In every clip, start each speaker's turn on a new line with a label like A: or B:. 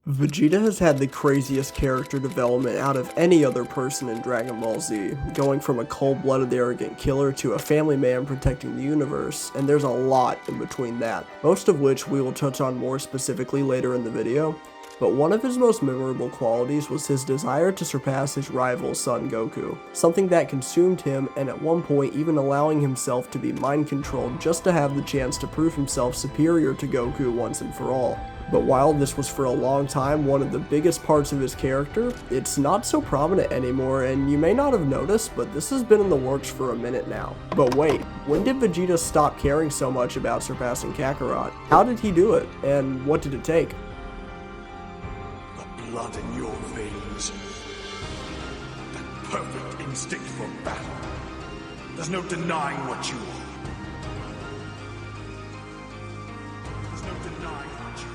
A: Vegeta has had the craziest character development out of any other person in Dragon Ball Z, going from a cold-blooded arrogant killer to a family man protecting the universe, and there's a lot in between that, most of which we will touch on more specifically later in the video. But one of his most memorable qualities was his desire to surpass his rival Son Goku, something that consumed him and at one point even allowing himself to be mind-controlled just to have the chance to prove himself superior to Goku once and for all. But while this was for a long time one of the biggest parts of his character, it's not so prominent anymore, and you may not have noticed, but this has been in the works for a minute now. But wait, when did Vegeta stop caring so much about surpassing Kakarot? How did he do it, and what did it take?
B: The blood in your veins. That perfect instinct for battle. There's no denying what you are. There's no denying what you are.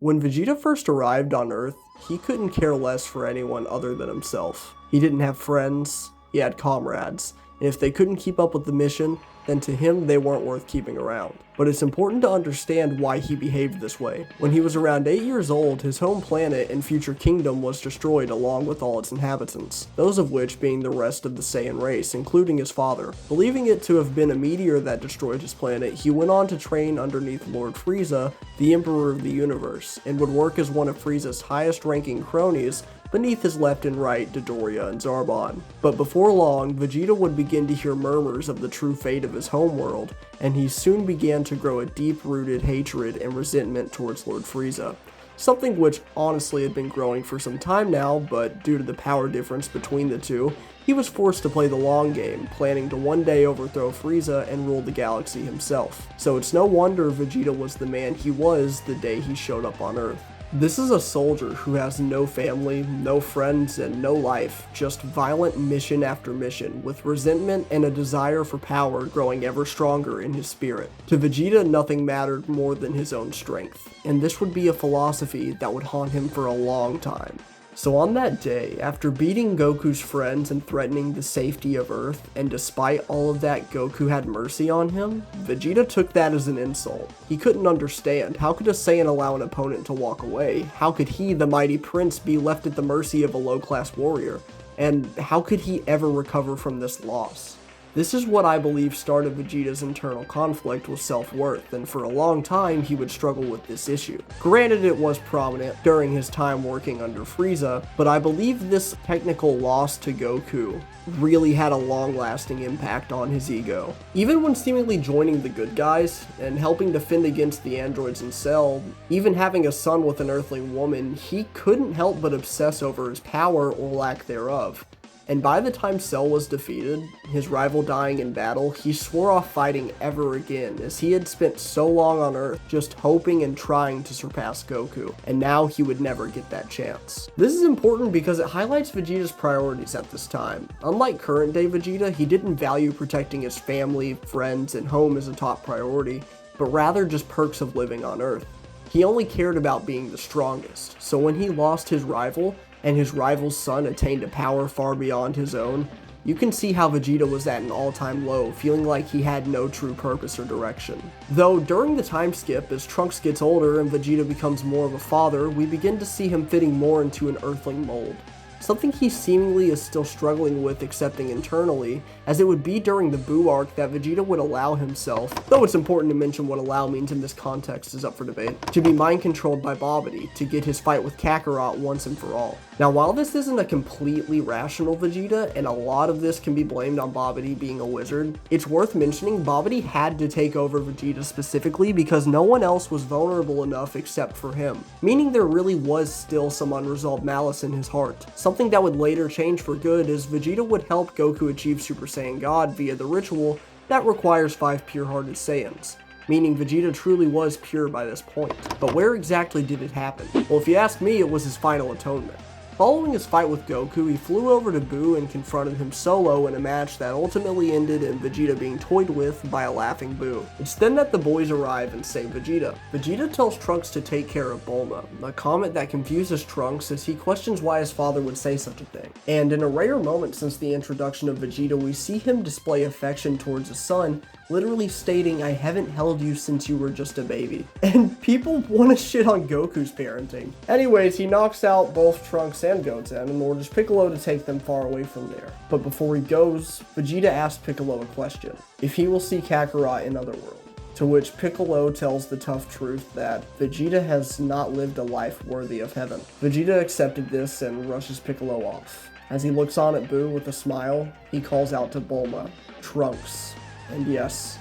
A: When Vegeta first arrived on Earth, he couldn't care less for anyone other than himself. He didn't have friends, he had comrades, and if they couldn't keep up with the mission, then to him they weren't worth keeping around. But it's important to understand why he behaved this way. When he was around 8 years old, his home planet and future kingdom was destroyed along with all its inhabitants, those of which being the rest of the Saiyan race, including his father. Believing it to have been a meteor that destroyed his planet, he went on to train underneath Lord Frieza, the Emperor of the Universe, and would work as one of Frieza's highest ranking cronies beneath his left and right Dodoria and Zarbon. But before long, Vegeta would begin to hear murmurs of the true fate of his homeworld, and he soon began to grow a deep-rooted hatred and resentment towards Lord Frieza. Something which honestly had been growing for some time now, but due to the power difference between the two, he was forced to play the long game, planning to one day overthrow Frieza and rule the galaxy himself. So it's no wonder Vegeta was the man he was the day he showed up on Earth. This is a soldier who has no family, no friends, and no life, just violent mission after mission, with resentment and a desire for power growing ever stronger in his spirit. To Vegeta, nothing mattered more than his own strength, and this would be a philosophy that would haunt him for a long time. So on that day, after beating Goku's friends and threatening the safety of Earth, and despite all of that Goku had mercy on him, Vegeta took that as an insult. He couldn't understand. How could a Saiyan allow an opponent to walk away? How could he, the mighty prince, be left at the mercy of a low-class warrior? And how could he ever recover from this loss? This is what I believe started Vegeta's internal conflict with self-worth, and for a long time he would struggle with this issue. Granted, it was prominent during his time working under Frieza, but I believe this technical loss to Goku really had a long-lasting impact on his ego. Even when seemingly joining the good guys and helping defend against the androids in Cell, even having a son with an Earthling woman, he couldn't help but obsess over his power or lack thereof. And by the time Cell was defeated, his rival dying in battle, he swore off fighting ever again, as he had spent so long on Earth just hoping and trying to surpass Goku, and now he would never get that chance. This is important because it highlights Vegeta's priorities at this time. Unlike current day Vegeta, he didn't value protecting his family, friends, and home as a top priority, but rather just perks of living on Earth. He only cared about being the strongest, so when he lost his rival, and his rival's son attained a power far beyond his own, you can see how Vegeta was at an all-time low, feeling like he had no true purpose or direction. Though during the time skip, as Trunks gets older and Vegeta becomes more of a father, we begin to see him fitting more into an Earthling mold. Something he seemingly is still struggling with accepting internally, as it would be during the Buu arc that Vegeta would allow himself, though it's important to mention what allow means in this context is up for debate, to be mind-controlled by Babidi to get his fight with Kakarot once and for all. Now while this isn't a completely rational Vegeta, and a lot of this can be blamed on Babidi being a wizard, it's worth mentioning Babidi had to take over Vegeta specifically because no one else was vulnerable enough except for him, meaning there really was still some unresolved malice in his heart. Something that would later change for good as Vegeta would help Goku achieve Super Saiyan God via the ritual that requires 5 pure-hearted Saiyans, meaning Vegeta truly was pure by this point. But where exactly did it happen? Well, if you ask me, it was his final atonement. Following his fight with Goku, he flew over to Buu and confronted him solo in a match that ultimately ended in Vegeta being toyed with by a laughing Buu. It's then that the boys arrive and save Vegeta. Vegeta tells Trunks to take care of Bulma, a comment that confuses Trunks as he questions why his father would say such a thing. And in a rare moment since the introduction of Vegeta, we see him display affection towards his son, literally stating, "I haven't held you since you were just a baby." And people want to shit on Goku's parenting. Anyways, he knocks out both Trunks and Goten and orders Piccolo to take them far away from there. But before he goes, Vegeta asks Piccolo a question: if he will see Kakarot in Otherworld. To which Piccolo tells the tough truth that Vegeta has not lived a life worthy of heaven. Vegeta accepted this and rushes Piccolo off. As he looks on at Buu with a smile, he calls out to Bulma, "Trunks, and yes,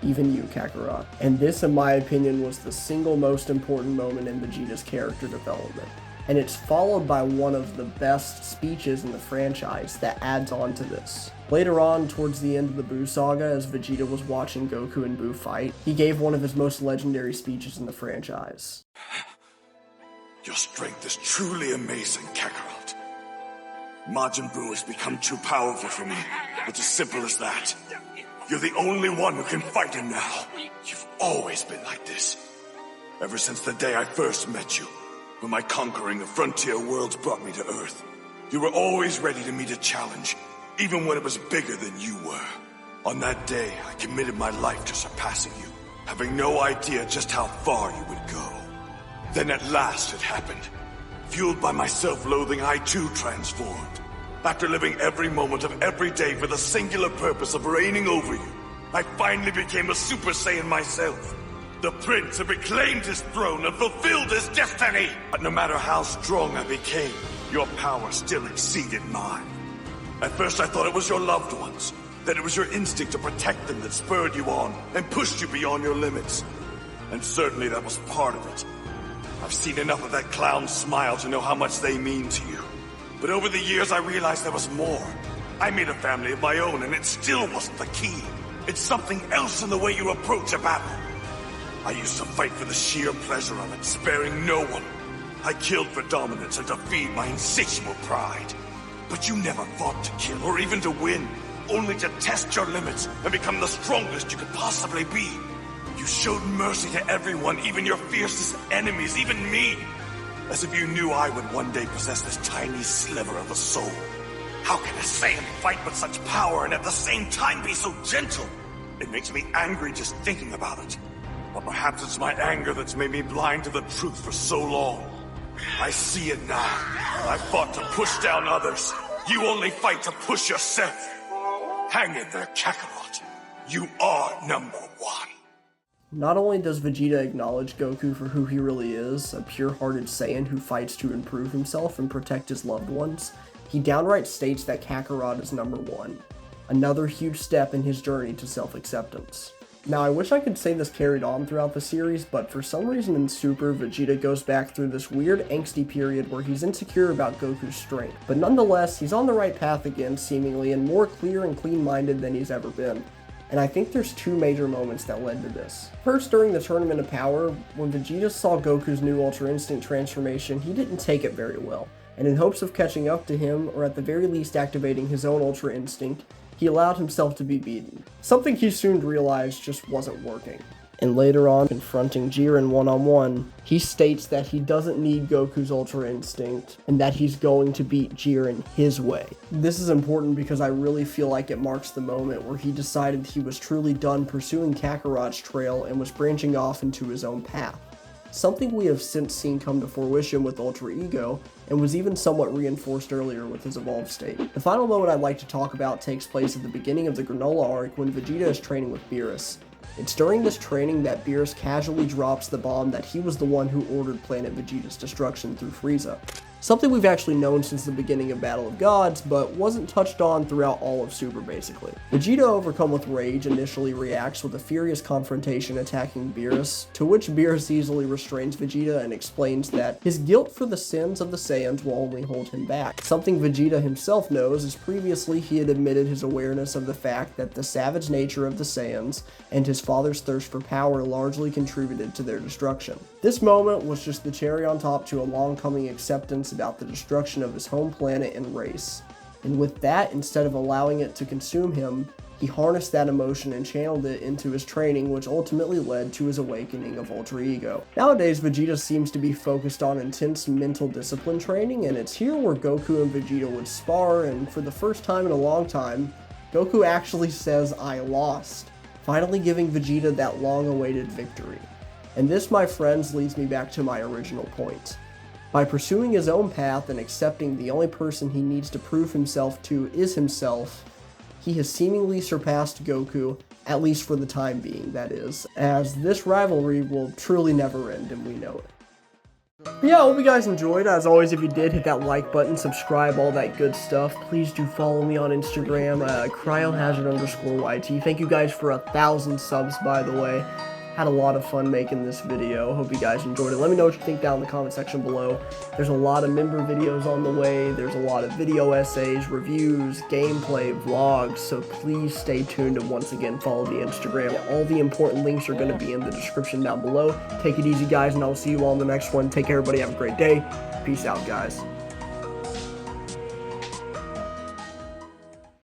A: even you, Kakarot." And this, in my opinion, was the single most important moment in Vegeta's character development. And it's followed by one of the best speeches in the franchise that adds on to this. Later on, towards the end of the Buu saga, as Vegeta was watching Goku and Buu fight, he gave one of his most legendary speeches in the franchise.
B: Your strength is truly amazing, Kakarot. Majin Buu has become too powerful for me. It's as simple as that. You're the only one who can fight him now. You've always been like this. Ever since the day I first met you, when my conquering of frontier worlds brought me to Earth. You were always ready to meet a challenge, even when it was bigger than you were. On that day, I committed my life to surpassing you, having no idea just how far you would go. Then at last it happened. Fueled by my self-loathing, I too transformed. After living every moment of every day for the singular purpose of reigning over you, I finally became a Super Saiyan myself. The prince had reclaimed his throne and fulfilled his destiny! But no matter how strong I became, your power still exceeded mine. At first I thought it was your loved ones, that it was your instinct to protect them that spurred you on and pushed you beyond your limits. And certainly that was part of it. I've seen enough of that clown smile to know how much they mean to you. But over the years I realized there was more. I made a family of my own and it still wasn't the key. It's something else in the way you approach a battle. I used to fight for the sheer pleasure of it, sparing no one. I killed for dominance and to feed my insatiable pride. But you never fought to kill or even to win, only to test your limits and become the strongest you could possibly be. You showed mercy to everyone, even your fiercest enemies, even me. As if you knew I would one day possess this tiny sliver of a soul. How can a Saiyan fight with such power and at the same time be so gentle? It makes me angry just thinking about it. But perhaps it's my anger that's made me blind to the truth for so long. I see it now. I fought to push down others. You only fight to push yourself. Hang in there, Kakarot. You are number one.
A: Not only does Vegeta acknowledge Goku for who he really is, a pure-hearted Saiyan who fights to improve himself and protect his loved ones, he downright states that Kakarot is number one. Another huge step in his journey to self-acceptance. Now, I wish I could say this carried on throughout the series, but for some reason in Super, Vegeta goes back through this weird angsty period where he's insecure about Goku's strength. But nonetheless, he's on the right path again, seemingly, and more clear and clean-minded than he's ever been. And I think there's two major moments that led to this. First, during the Tournament of Power, when Vegeta saw Goku's new Ultra Instinct transformation, he didn't take it very well. And in hopes of catching up to him, or at the very least activating his own Ultra Instinct, he allowed himself to be beaten. Something he soon realized just wasn't working. And later on, confronting Jiren one-on-one, he states that he doesn't need Goku's Ultra Instinct, and that he's going to beat Jiren his way. This is important because I really feel like it marks the moment where he decided he was truly done pursuing Kakarot's trail and was branching off into his own path. Something we have since seen come to fruition with Ultra Ego, and was even somewhat reinforced earlier with his evolved state. The final moment I'd like to talk about takes place at the beginning of the Granola arc when Vegeta is training with Beerus. It's during this training that Beerus casually drops the bomb that he was the one who ordered Planet Vegeta's destruction through Frieza. Something we've actually known since the beginning of Battle of Gods, but wasn't touched on throughout all of Super basically. Vegeta, overcome with rage, initially reacts with a furious confrontation attacking Beerus, to which Beerus easily restrains Vegeta and explains that his guilt for the sins of the Saiyans will only hold him back. Something Vegeta himself knows, as previously he had admitted his awareness of the fact that the savage nature of the Saiyans and his father's thirst for power largely contributed to their destruction. This moment was just the cherry on top to a long-coming acceptance about the destruction of his home planet and race. And with that, instead of allowing it to consume him, he harnessed that emotion and channeled it into his training, which ultimately led to his awakening of Ultra Ego. Nowadays, Vegeta seems to be focused on intense mental discipline training, and it's here where Goku and Vegeta would spar, and for the first time in a long time, Goku actually says, "I lost," finally giving Vegeta that long-awaited victory. And this, my friends, leads me back to my original point. By pursuing his own path and accepting the only person he needs to prove himself to is himself, he has seemingly surpassed Goku, at least for the time being, that is, as this rivalry will truly never end, and we know it. But yeah, I hope you guys enjoyed. As always, if you did, hit that like button, subscribe, all that good stuff. Please do follow me on Instagram, cryohazard_YT. Thank you guys for 1,000 subs, by the way. Had a lot of fun making this video. Hope you guys enjoyed it. Let me know what you think down in the comment section below. There's a lot of member videos on the way. There's a lot of video essays, reviews, gameplay, vlogs. So please stay tuned and once again follow the Instagram. All the important links are going to be in the description down below. Take it easy, guys, and I'll see you all in the next one. Take care, everybody. Have a great day. Peace out, guys.